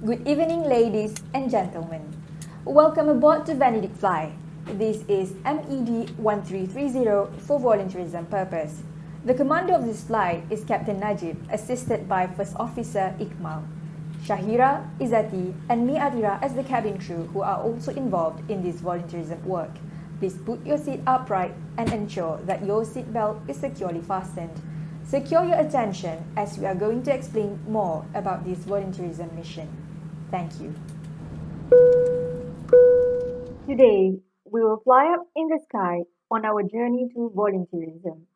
Good evening, ladies and gentlemen. Welcome aboard to Benedict Fly. This is MED 1330 for volunteerism purpose. The commander of this flight is Captain Najib, assisted by First Officer Iqmal, Shahira, Izati, and me Atira as the cabin crew who are also involved in this volunteerism work. Please put your seat upright and ensure that your seat belt is securely fastened. Secure your attention as we are going to explain more about this volunteerism mission. Thank you. Today, we will fly up in the sky on our journey to volunteerism.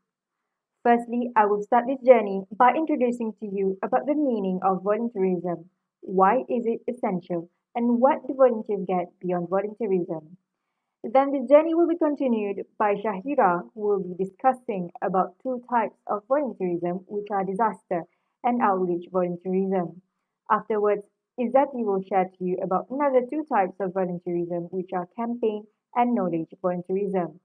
Firstly, I will start this journey by introducing to you about the meaning of volunteerism, why is it essential, and what do volunteers get beyond volunteerism. Then this journey will be continued by Shahira, who will be discussing about two types of volunteerism, which are disaster and outreach volunteerism. Afterwards, Izzati will share to you about another two types of volunteerism, which are campaign and knowledge volunteerism.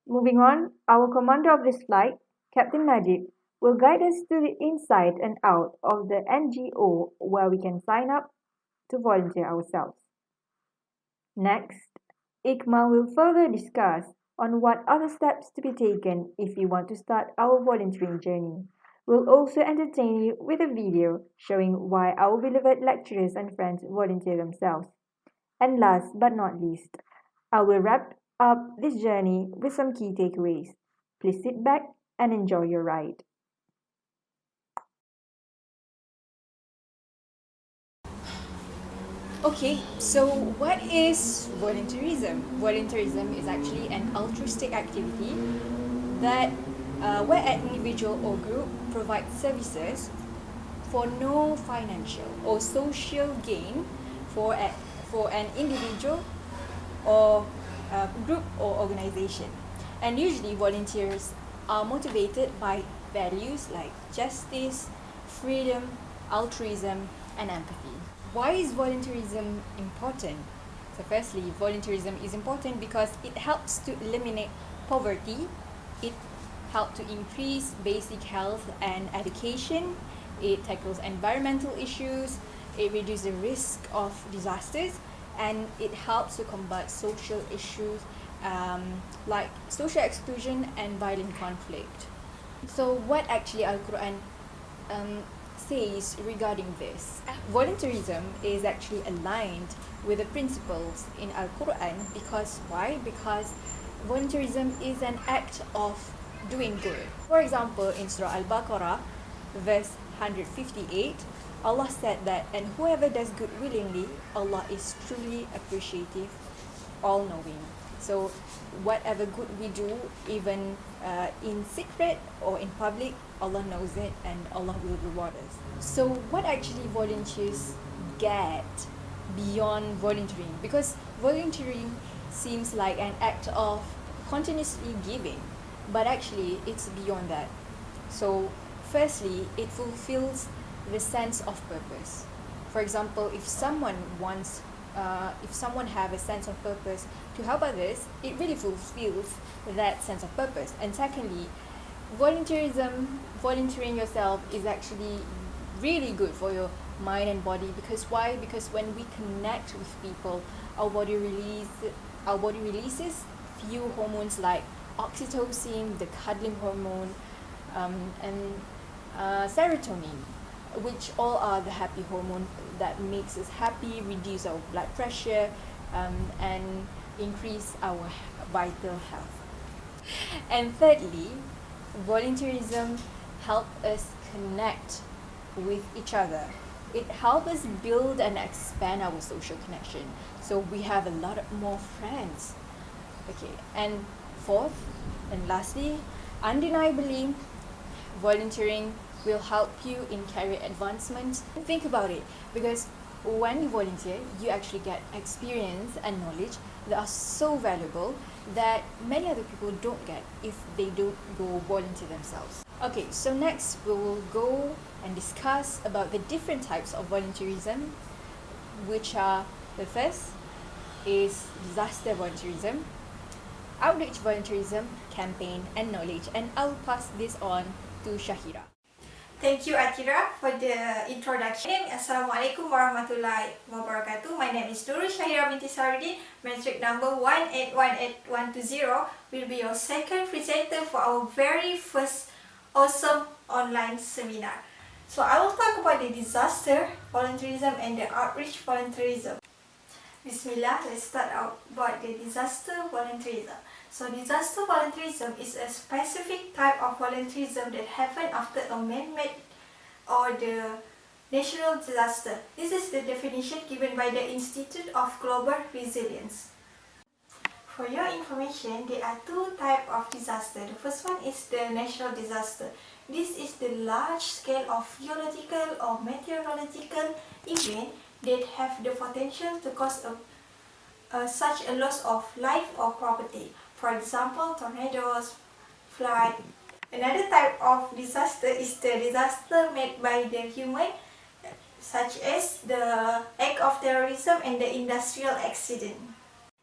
Moving on, our commander of this flight, Captain Najib, will guide us to the inside and out of the NGO where we can sign up to volunteer ourselves. Next, Iqmal will further discuss on what other steps to be taken if you want to start our volunteering journey. We'll also entertain you with a video showing why our beloved lecturers and friends volunteer themselves. And last but not least, I will wrap up this journey with some key takeaways. Please sit back and enjoy your ride. Okay, so what is volunteerism? Volunteerism is actually an altruistic activity that where an individual or group provides services for no financial or social gain for an individual or group or organization. And usually volunteers are motivated by values like justice, freedom, altruism, and empathy. Why is volunteerism important? So firstly, volunteerism is important because it helps to eliminate poverty, it helps to increase basic health and education, it tackles environmental issues, it reduces the risk of disasters, and it helps to combat social issues like social exclusion and violent conflict. So what actually Al-Quran says regarding this. Volunteerism is actually aligned with the principles in Al-Quran because why? Because volunteerism is an act of doing good. For example, in Surah Al-Baqarah, verse 158, Allah said that, and whoever does good willingly, Allah is truly appreciative, all-knowing. So whatever good we do, even in secret or in public, Allah knows it and Allah will reward us. So what actually volunteers get beyond volunteering? Because volunteering seems like an act of continuously giving, but actually it's beyond that. So firstly, it fulfills the sense of purpose. For example, if someone have a sense of purpose to help others, it really fulfills that sense of purpose. And secondly, volunteering yourself is actually really good for your mind and body. Because why? Because when we connect with people, our body releases few hormones like oxytocin, the cuddling hormone, and serotonin, which all are the happy hormone that makes us happy, reduce our blood pressure, and increase our vital health. And thirdly, volunteerism helps us connect with each other. It helps us build and expand our social connection, so we have a lot more friends. Okay, and fourth and lastly, undeniably, volunteering will help you in career advancement. Think about it, because when you volunteer, you actually get experience and knowledge that are so valuable that many other people don't get if they don't go volunteer themselves. Okay, so next we will go and discuss about the different types of volunteerism, which are, the first is disaster volunteerism, outreach volunteerism, campaign, and knowledge. And I'll pass this on to Shahira. Thank you, Atira, for the introduction. Assalamualaikum warahmatullahi wabarakatuh. My name is Nurul Syahira binti Saruddin. Metric number 1818120 will be your second presenter for our very first awesome online seminar. So I will talk about the disaster volunteerism and the outreach volunteerism. Bismillah, let's start out about the disaster volunteerism. So disaster volunteerism is a specific type of volunteerism that happens after a man-made or the natural disaster. This is the definition given by the Institute of Global Resilience. For your information, there are two types of disaster. The first one is the natural disaster. This is the large scale of geological or meteorological event that have the potential to cause such a loss of life or property. For example, tornadoes, flood. Another type of disaster is the disaster made by the human, such as the act of terrorism and the industrial accident.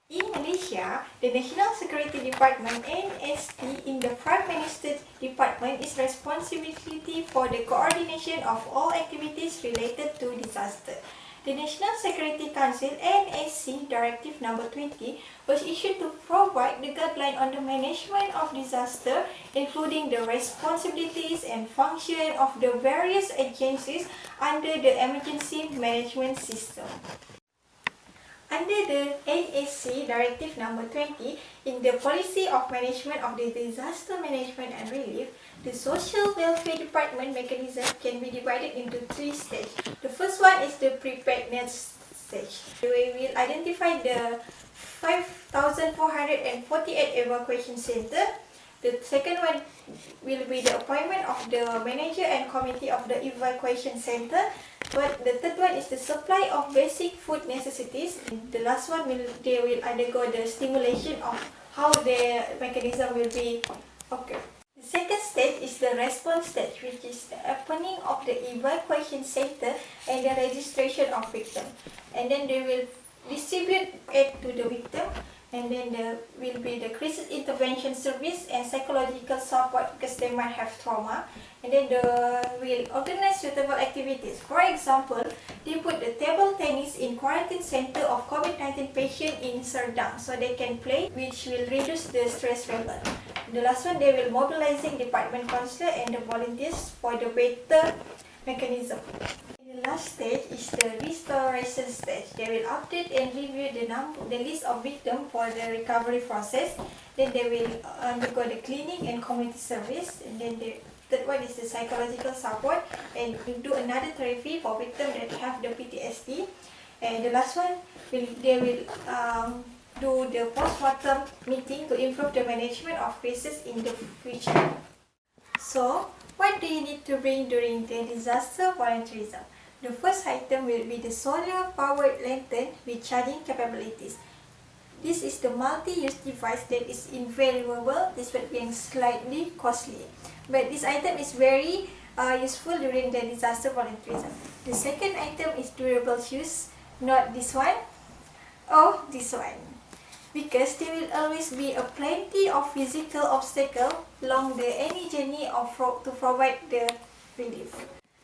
In Malaysia, the National Security Department (NSD) in the Prime Minister's Department is responsibility for the coordination of all activities related to disaster. The National Security Council (NSC) Directive Number 20 was issued to provide the guideline on the management of disaster, including the responsibilities and function of the various agencies under the emergency management system. Under the NSC Directive Number 20, in the policy of management of the disaster management and relief, the social welfare department mechanism can be divided into three stages. The first one is the preparedness stage. We will identify the 5,448 evacuation center. The second one will be the appointment of the manager and committee of the evacuation center. But the third one is the supply of basic food necessities. The last one they will undergo the stimulation of how the mechanism will be occur. The second stage is the response stage, which is the opening of the evacuation center and the registration of victim. And then they will distribute aid to the victim. And then there will be the crisis intervention service and psychological support because they might have trauma. And then they will organize suitable activities. For example, they put the table tennis in quarantine center of COVID-19 patient in Serdang so they can play, which will reduce the stress level. The last one, they will mobilizing department counselor and the volunteers for the better mechanism. The last stage is the restoration stage. They will update and review the list of victims for the recovery process. Then they will undergo the cleaning and community service. And then the third one is the psychological support and do another therapy for victims that have the PTSD. And the last one, they will do the post-mortem meeting to improve the management of cases in the future. So, what do you need to bring during the disaster volunteerism? The first item will be the solar-powered lantern with charging capabilities. This is the multi-use device that is invaluable despite being slightly costly. But this item is very useful during the disaster volunteerism. The second item is durable shoes, not this one or this one. Because there will always be a plenty of physical obstacle along any journey to provide the relief.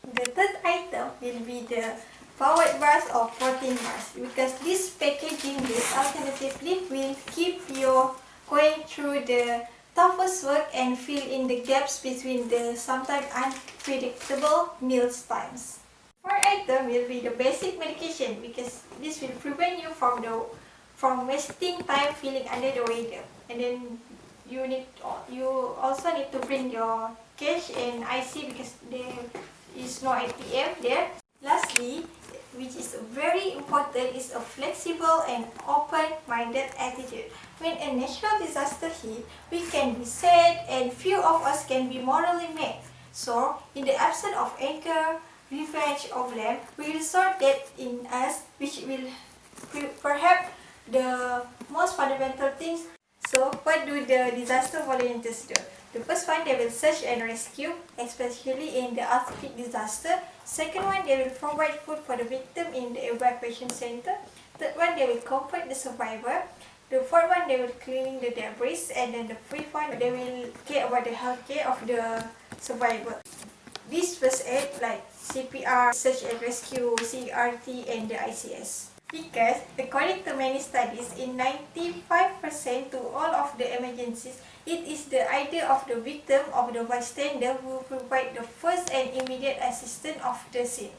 The third item will be the powered bars or protein bars because this packaging this alternatively will keep you going through the toughest work and fill in the gaps between the sometimes unpredictable meals times. Fourth item will be the basic medication because this will prevent you from wasting time feeling under the weather. And then you also need to bring your cash and IC because there is no ATM there. Lastly, which is very important, is a flexible and open-minded attitude. When a natural disaster hits, we can be sad and few of us can be morally mad. So, in the absence of anger, revenge, or blame, we resort that in us, which will perhaps the most fundamental things. So, what do the disaster volunteers do? The first one, they will search and rescue, especially in the earthquake disaster. Second one, they will provide food for the victim in the evacuation center. Third one, they will comfort the survivor. The fourth one, they will cleaning the debris. And then the fifth one, they will care about the health care of the survivor. These first aid like CPR, search and rescue, CRT, and the ICS. Because according to many studies, in 95% to all of the emergencies, it is the idea of the victim of the bystander who provide the first and immediate assistance of the scene.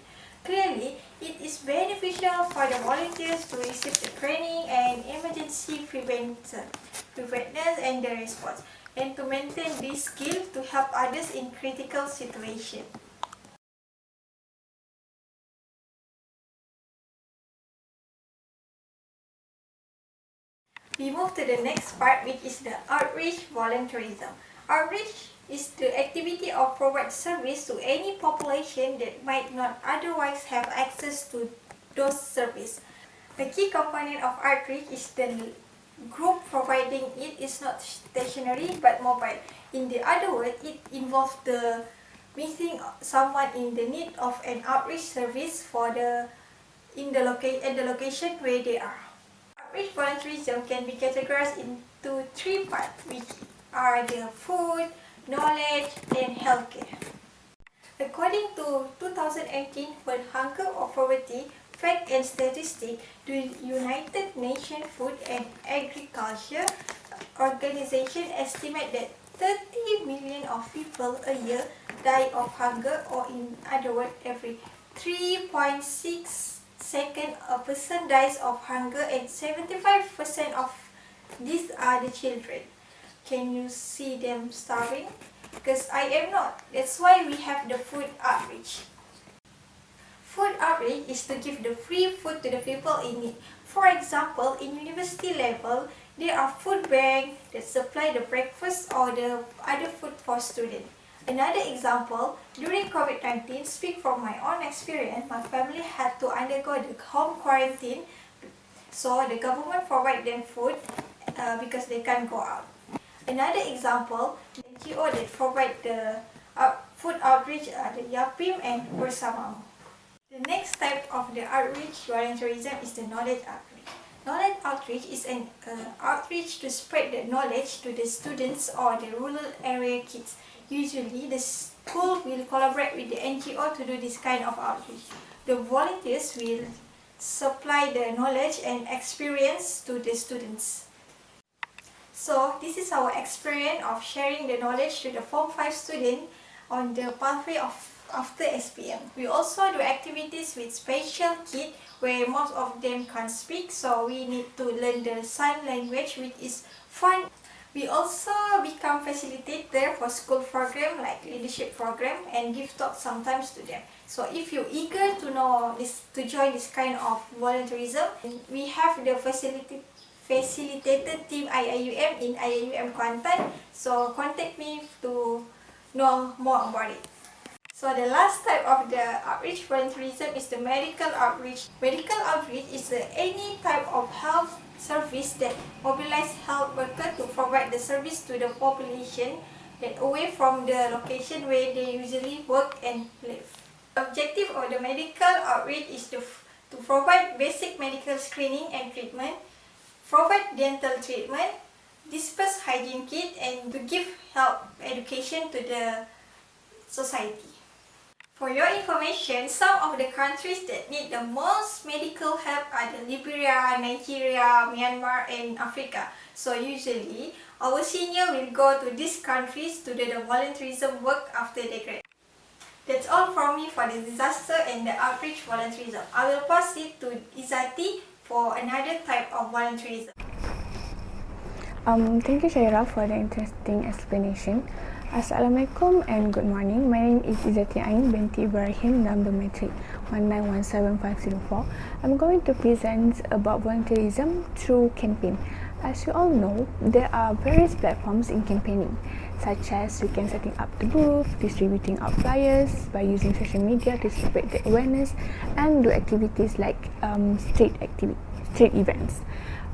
Clearly, it is beneficial for the volunteers to receive the training and emergency preparedness and the response, and to maintain this skill to help others in critical situations. We move to the next part, which is the outreach volunteerism. Outreach is the activity of provide service to any population that might not otherwise have access to those services. The key component of outreach is the group providing it is not stationary but mobile. In the other word, it involves the meeting someone in the need of an outreach service for the at the location where they are. Outreach volunteerism can be categorized into three parts, which are the food, knowledge, and healthcare. According to 2018 World Hunger or Poverty Fact and Statistics, the United Nations Food and Agriculture Organization estimate that 30 million of people a year die of hunger, or in other words, every 3.6 seconds a person dies of hunger, and 75% of these are the children. Can you see them starving? Because I am not. That's why we have the food outreach. Food outreach is to give the free food to the people in need. For example, in university level, there are food banks that supply the breakfast or the other food for students. Another example, during COVID-19, speak from my own experience, my family had to undergo the home quarantine, so the government provide them food because they can't go out. Another example, the NGO that provide the food outreach are the Yapim and Bersamamu. The next type of the outreach volunteerism is the knowledge outreach. Knowledge outreach is an outreach to spread the knowledge to the students or the rural area kids. Usually, the school will collaborate with the NGO to do this kind of outreach. The volunteers will supply the knowledge and experience to the students. So, this is our experience of sharing the knowledge to the Form 5 student on the pathway of after SPM. We also do activities with special kids where most of them can't speak, so we need to learn the sign language, which is fun. We also become facilitator for school program like leadership program and give talks sometimes to them. So if you're eager to know this, to join this kind of volunteerism, we have the facilitator team IIUM in IIUM Kuantan. So contact me to know more about it. So the last type of the outreach volunteerism is the medical outreach. Medical outreach is any type of health service that mobilize health workers to provide the service to the population that away from the location where they usually work and live. The objective of the medical outreach is to provide basic medical screening and treatment, provide dental treatment, disperse hygiene kit, and to give health education to the society. For your information, some of the countries that need the most medical help are the Liberia, Nigeria, Myanmar, and Africa. So usually, our senior will go to these countries to do the volunteerism work after they graduate. That's all from me for the disaster and the outreach volunteerism. I will pass it to Izati for another type of volunteerism. Thank you, Shaira, for the interesting explanation. Assalamualaikum and good morning. My name is Izati Ain binti Ibrahim, number matric 1917504. I'm going to present about volunteerism through campaign. As you all know, there are various platforms in campaigning, such as we can setting up the booth, distributing out flyers by using social media to spread the awareness, and do activities like street events.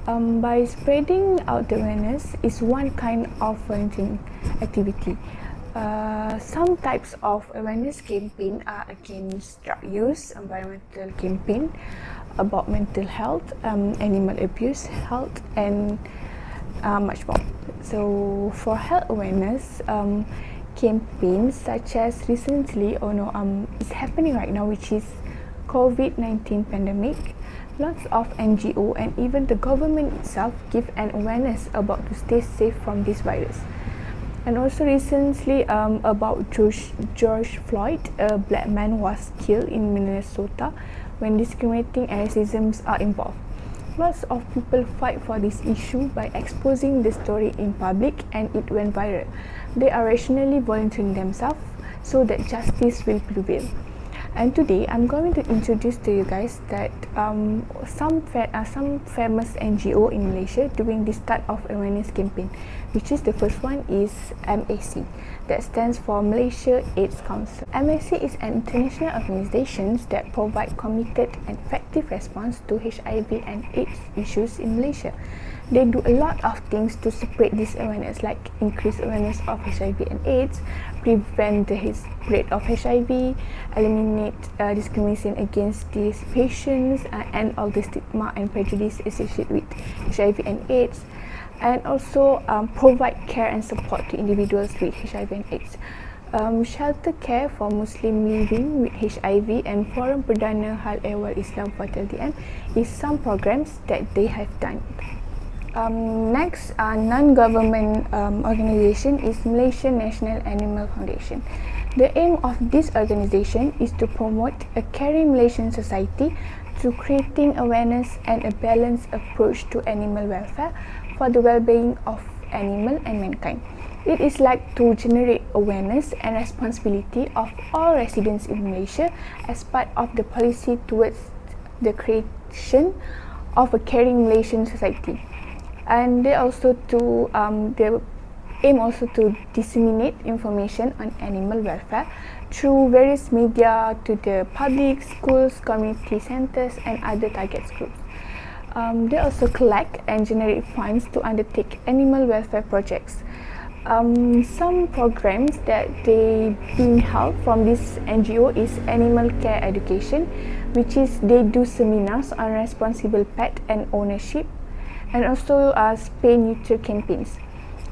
By spreading out the awareness is one kind of volunteering activity. Some types of awareness campaign are against drug use, environmental campaign, about mental health, animal abuse, health, and much more. So for health awareness, campaigns such as recently, it's happening right now, which is COVID-19 pandemic. Lots of NGO and even the government itself give an awareness about to stay safe from this virus. And also recently about George Floyd, a black man was killed in Minnesota when discriminating and racism are involved. Lots of people fight for this issue by exposing the story in public and it went viral. They are rationally volunteering themselves so that justice will prevail. And today I'm going to introduce to you guys that some famous NGO in Malaysia doing this type of awareness campaign, which is the first one is MAC, that stands for Malaysia AIDS Council. MAC is an international organisation that provide committed and effective response to HIV and AIDS issues in Malaysia. They do a lot of things to spread this awareness, like increase awareness of HIV and AIDS, prevent the spread of HIV, eliminate discrimination against these patients, and all the stigma and prejudice associated with HIV and AIDS, and also provide care and support to individuals with HIV and AIDS. Shelter care for Muslim living with HIV and Forum Perdana Hal Ehwal Islam for LDM is some programs that they have done. Next, non-government organisation is Malaysian National Animal Foundation. The aim of this organisation is to promote a caring Malaysian society through creating awareness and a balanced approach to animal welfare for the well-being of animal and mankind. It is like to generate awareness and responsibility of all residents in Malaysia as part of the policy towards the creation of a caring Malaysian society. And they aim also to disseminate information on animal welfare through various media to the public, schools, community centres and other target groups. They also collect and generate funds to undertake animal welfare projects. Some programs that they being held from this NGO is animal care education, which is they do seminars on responsible pet and ownership, and also spay neuter campaigns.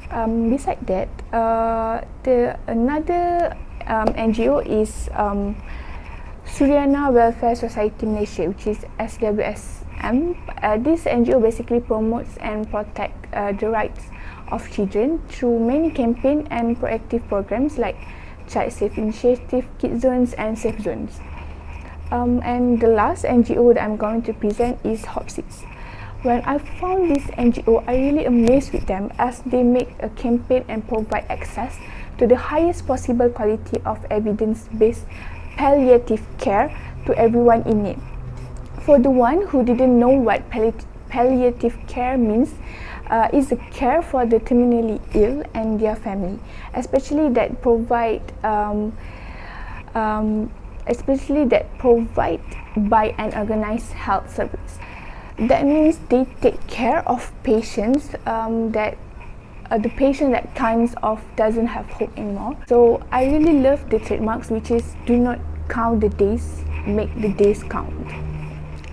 Beside that, another NGO is Suryana Welfare Society Malaysia, which is SWSM. This NGO basically promotes and protects the rights of children through many campaign and proactive programs like Child Safe Initiative, Kid Zones and Safe Zones. And the last NGO that I'm going to present is Hopsits. When I found this NGO, I really amazed with them as they make a campaign and provide access to the highest possible quality of evidence-based palliative care to everyone in need. For the one who didn't know what palliative care means, is a care for the terminally ill and their family, especially that provide by an organized health service. That means they take care of patients that the patient that kinds of doesn't have hope anymore. So I really love the trademarks, which is do not count the days, make the days count.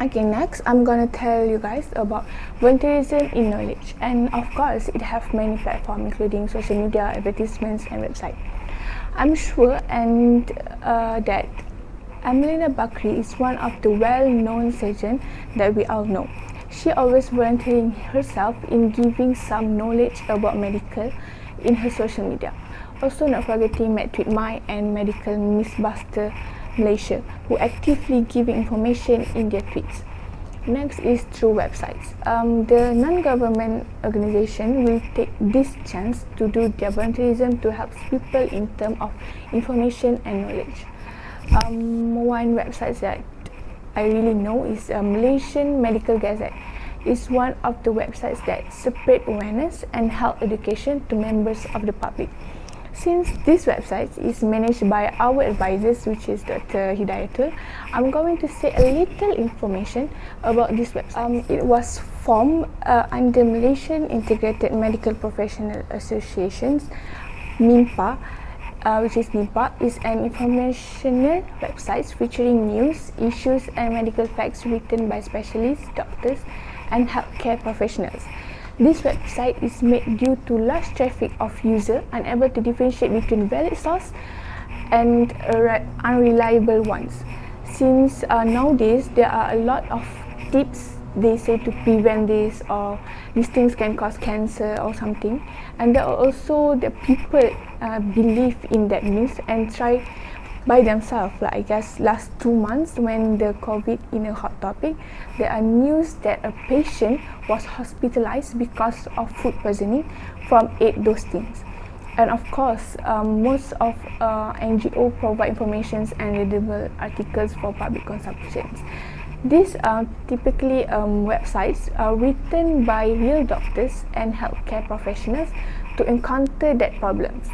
Okay, next I'm gonna tell you guys about volunteerism in knowledge, and of course it have many platforms including social media, advertisements and website. I'm sure that Amelina Bakri is one of the well-known surgeons that we all know. She always volunteering herself in giving some knowledge about medical in her social media. Also not forgetting MedTweetMy and Medical Mythbuster Malaysia, who actively give information in their tweets. Next is through websites. The non-government organisation will take this chance to do their volunteerism to help people in terms of information and knowledge. One website that I really know is Malaysian Medical Gazette. It's one of the websites that spread awareness and health education to members of the public. Since this website is managed by our advisors, which is Dr. Hidayatul, I'm going to say a little information about this website. It was formed under Malaysian Integrated Medical Professional Associations, MIMPA, which is MIMPA, is an informational website featuring news, issues and medical facts written by specialists, doctors and healthcare professionals. This website is made due to large traffic of users unable to differentiate between valid source and unreliable ones. Since nowadays there are a lot of tips they say to prevent this, or these things can cause cancer or something, and there are also the people believe in that news and try by themselves. Like I guess last 2 months when the COVID in a hot topic, there are news that a patient was hospitalized because of food poisoning from ate those things. And of course, most of NGO provide information and readable articles for public consumption. These are typically websites written by real doctors and healthcare professionals to encounter that problems.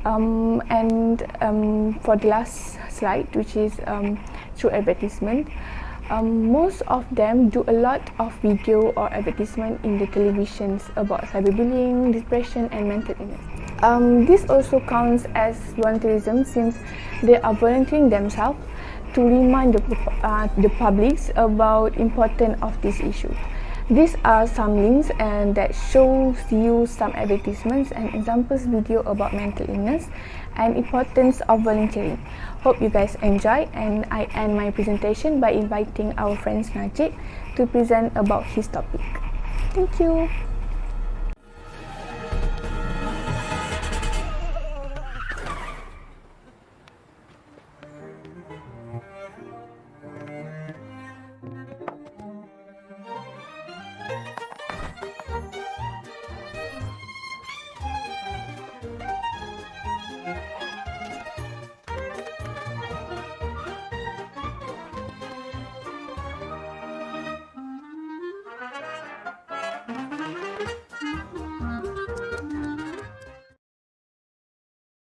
For the last slide, which is through advertisement, most of them do a lot of video or advertisement in the televisions about cyberbullying, depression, and mental illness. This also counts as volunteerism since they are volunteering themselves to remind the publics about importance of this issue. These are some links and that shows you some advertisements and examples video about mental illness and importance of volunteering. Hope you guys enjoy, and I end my presentation by inviting our friend Najib to present about his topic. Thank you.